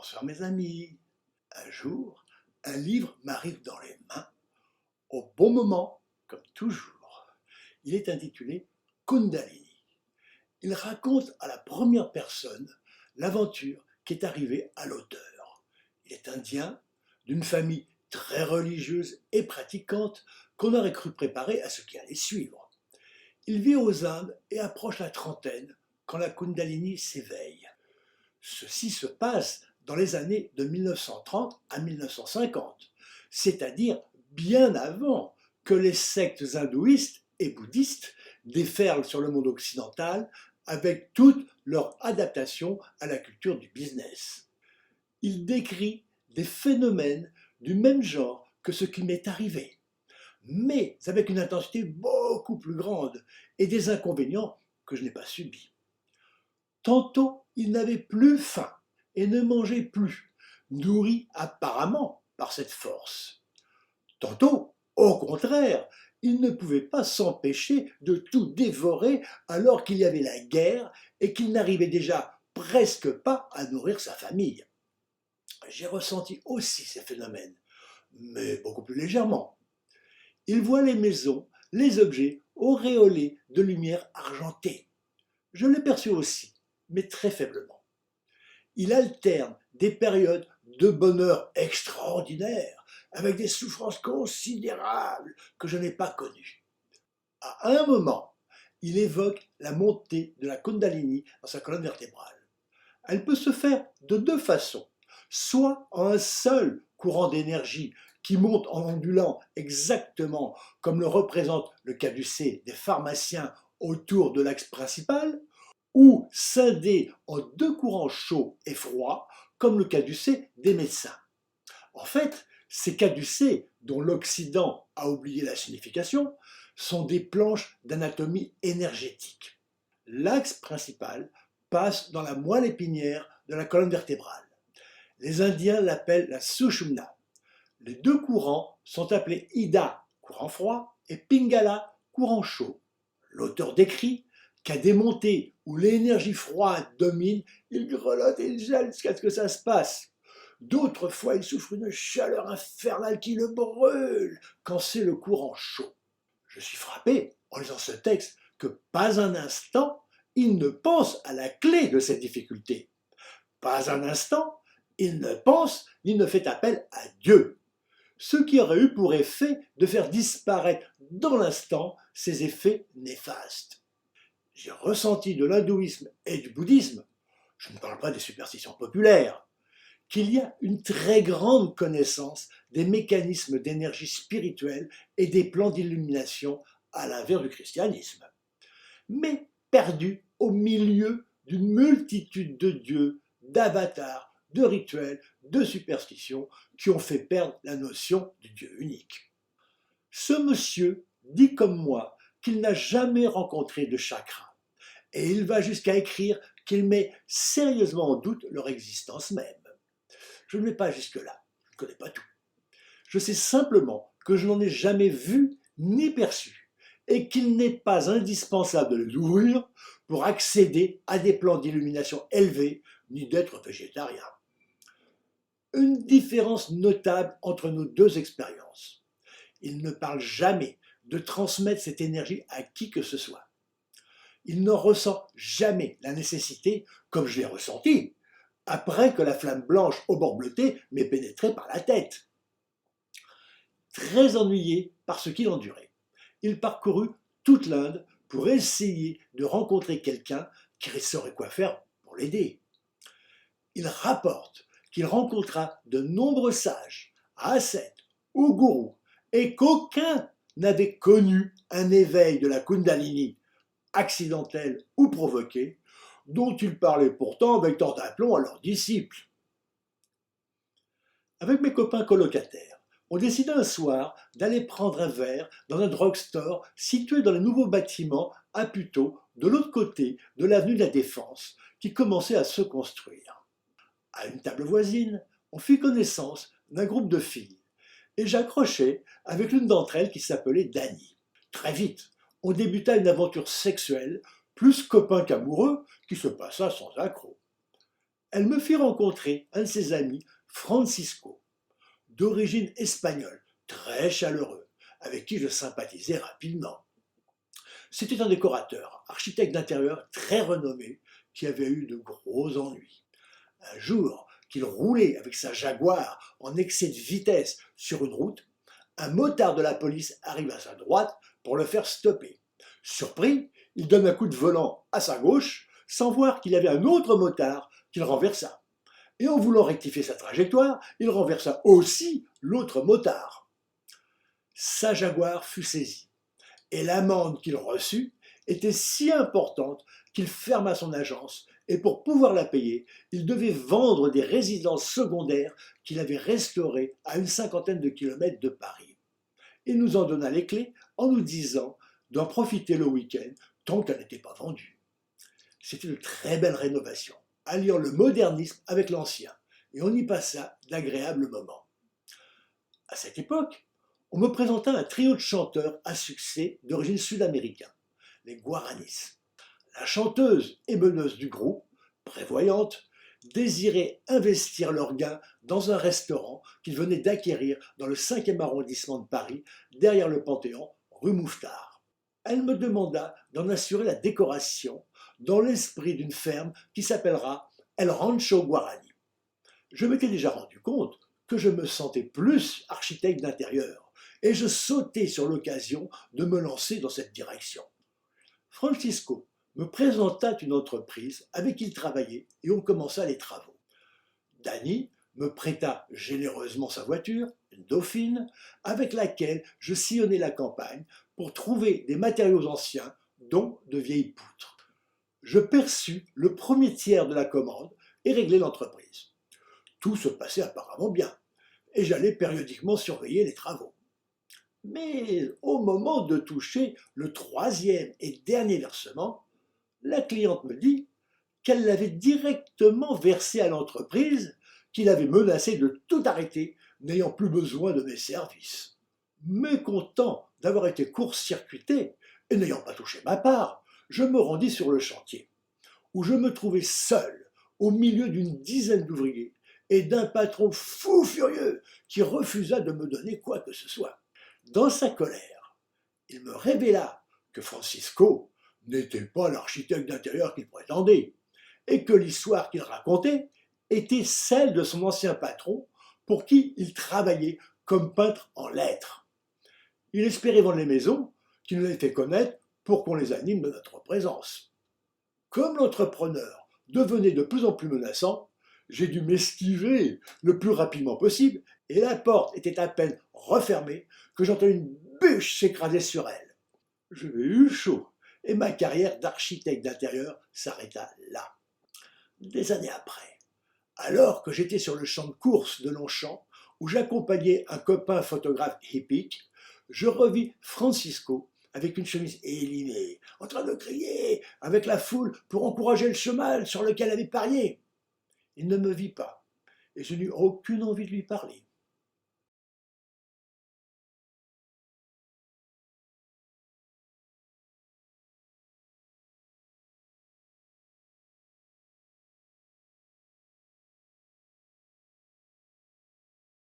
Bonsoir mes amis. Un jour, un livre m'arrive dans les mains, au bon moment, comme toujours. Il est intitulé Kundalini. Il raconte à la première personne l'aventure qui est arrivée à l'auteur. Il est indien, d'une famille très religieuse et pratiquante qu'on aurait cru préparée à ce qui allait suivre. Il vit aux Indes et approche la trentaine quand la Kundalini s'éveille. Ceci se passe dans les années de 1930 à 1950, c'est-à-dire bien avant que les sectes hindouistes et bouddhistes déferlent sur le monde occidental avec toute leur adaptation à la culture du business. Il décrit des phénomènes du même genre que ce qui m'est arrivé, mais avec une intensité beaucoup plus grande et des inconvénients que je n'ai pas subis. Tantôt, il n'avait plus faim et ne mangeait plus, nourri apparemment par cette force. Tantôt, au contraire, il ne pouvait pas s'empêcher de tout dévorer alors qu'il y avait la guerre et qu'il n'arrivait déjà presque pas à nourrir sa famille. J'ai ressenti aussi ces phénomènes, mais beaucoup plus légèrement. Il voit les maisons, les objets auréolés de lumière argentée. Je l'ai perçu aussi, mais très faiblement. Il alterne des périodes de bonheur extraordinaire avec des souffrances considérables que je n'ai pas connues. À un moment, il évoque la montée de la Kundalini dans sa colonne vertébrale. Elle peut se faire de deux façons, soit en un seul courant d'énergie qui monte en ondulant exactement comme le représente le caducée des pharmaciens autour de l'axe principal, ou scindé en deux courants chauds et froids, comme le caducée des médecins. En fait, ces caducées, dont l'Occident a oublié la signification, sont des planches d'anatomie énergétique. L'axe principal passe dans la moelle épinière de la colonne vertébrale. Les Indiens l'appellent la Sushumna. Les deux courants sont appelés Ida, courant froid, et Pingala, courant chaud. L'auteur décrit qu'à des montées où l'énergie froide domine, il grelotte et il gèle jusqu'à ce que ça se passe. D'autres fois, il souffre une chaleur infernale qui le brûle quand c'est le courant chaud. Je suis frappé, en lisant ce texte, que pas un instant, il ne pense à la clé de cette difficulté. Pas un instant, il ne pense ni ne fait appel à Dieu, ce qui aurait eu pour effet de faire disparaître dans l'instant ses effets néfastes. J'ai ressenti de l'hindouisme et du bouddhisme, je ne parle pas des superstitions populaires, qu'il y a une très grande connaissance des mécanismes d'énergie spirituelle et des plans d'illumination à l'inverse du christianisme, mais perdus au milieu d'une multitude de dieux, d'avatars, de rituels, de superstitions qui ont fait perdre la notion du Dieu unique. Ce monsieur dit comme moi qu'il n'a jamais rencontré de chakra, et il va jusqu'à écrire qu'il met sérieusement en doute leur existence même. Je ne vais pas jusque-là, je ne connais pas tout. Je sais simplement que je n'en ai jamais vu ni perçu, et qu'il n'est pas indispensable de les ouvrir pour accéder à des plans d'illumination élevés, ni d'être végétarien. Une différence notable entre nos deux expériences. Il ne parle jamais de transmettre cette énergie à qui que ce soit. Il n'en ressent jamais la nécessité, comme je l'ai ressenti, après que la flamme blanche au bord bleuté m'ait pénétré par la tête. Très ennuyé par ce qu'il endurait, il parcourut toute l'Inde pour essayer de rencontrer quelqu'un qui saurait quoi faire pour l'aider. Il rapporte qu'il rencontra de nombreux sages, ascètes ou gourous, et qu'aucun n'avait connu un éveil de la Kundalini, accidentel ou provoqué, dont il parlait pourtant avec tant d'aplomb à leurs disciples. Avec mes copains colocataires, on décida un soir d'aller prendre un verre dans un drugstore situé dans le nouveau bâtiment à Puteaux, de l'autre côté de l'avenue de la Défense, qui commençait à se construire. À une table voisine, on fit connaissance d'un groupe de filles, et j'accrochai avec l'une d'entre elles qui s'appelait Dany. Très vite, on débuta une aventure sexuelle, plus copain qu'amoureux, qui se passa sans accroc. elle me fit rencontrer un de ses amis, Francisco, d'origine espagnole, très chaleureux, avec qui je sympathisais rapidement. C'était un décorateur, architecte d'intérieur très renommé, qui avait eu de gros ennuis. Un jour, qu'il roulait avec sa Jaguar en excès de vitesse sur une route, un motard de la police arrive à sa droite pour le faire stopper. Surpris, il donne un coup de volant à sa gauche, sans voir qu'il y avait un autre motard qu'il renversa. Et en voulant rectifier sa trajectoire, il renversa aussi l'autre motard. Sa Jaguar fut saisie, et l'amende qu'il reçut était si importante qu'il ferma son agence, et pour pouvoir la payer, il devait vendre des résidences secondaires qu'il avait restaurées à une cinquantaine de kilomètres de Paris. Il nous en donna les clés en nous disant d'en profiter le week-end tant qu'elle n'était pas vendue. C'était une très belle rénovation, alliant le modernisme avec l'ancien, et on y passa d'agréables moments. À cette époque, on me présenta un trio de chanteurs à succès d'origine sud-américaine, les Guaranis. La chanteuse et meneuse du groupe, prévoyante, désirait investir leurs gains dans un restaurant qu'ils venaient d'acquérir dans le 5e arrondissement de Paris, derrière le Panthéon, rue Mouffetard. Elle me demanda d'en assurer la décoration dans l'esprit d'une ferme qui s'appellera El Rancho Guarani. Je m'étais déjà rendu compte que je me sentais plus architecte d'intérieur et je sautai sur l'occasion de me lancer dans cette direction. Francisco me présenta une entreprise avec qui il travaillait et on commença les travaux. Danny me prêta généreusement sa voiture, une Dauphine, avec laquelle je sillonnais la campagne pour trouver des matériaux anciens, dont de vieilles poutres. Je perçus le premier tiers de la commande et réglai l'entreprise. Tout se passait apparemment bien, et j'allais périodiquement surveiller les travaux. Mais au moment de toucher le 3e et dernier versement, la cliente me dit qu'elle l'avait directement versé à l'entreprise, qu'il avait menacé de tout arrêter, n'ayant plus besoin de mes services. Mécontent d'avoir été court-circuité et n'ayant pas touché ma part, je me rendis sur le chantier, où je me trouvais seul, au milieu d'une dizaine d'ouvriers et d'un patron fou furieux qui refusa de me donner quoi que ce soit. Dans sa colère, il me révéla que Francisco n'était pas l'architecte d'intérieur qu'il prétendait, et que l'histoire qu'il racontait était celle de son ancien patron pour qui il travaillait comme peintre en lettres. Il espérait vendre les maisons qu'il nous avait fait connaître pour qu'on les anime de notre présence. Comme l'entrepreneur devenait de plus en plus menaçant, j'ai dû m'esquiver le plus rapidement possible et la porte était à peine refermée que j'entendis une bûche s'écraser sur elle. Je l'ai eu chaud et ma carrière d'architecte d'intérieur s'arrêta là. Des années après, alors que j'étais sur le champ de course de Longchamp, où j'accompagnais un copain photographe hippique, je revis Francisco avec une chemise élimée, en train de crier avec la foule pour encourager le cheval sur lequel il avait parié. Il ne me vit pas, et je n'eus aucune envie de lui parler.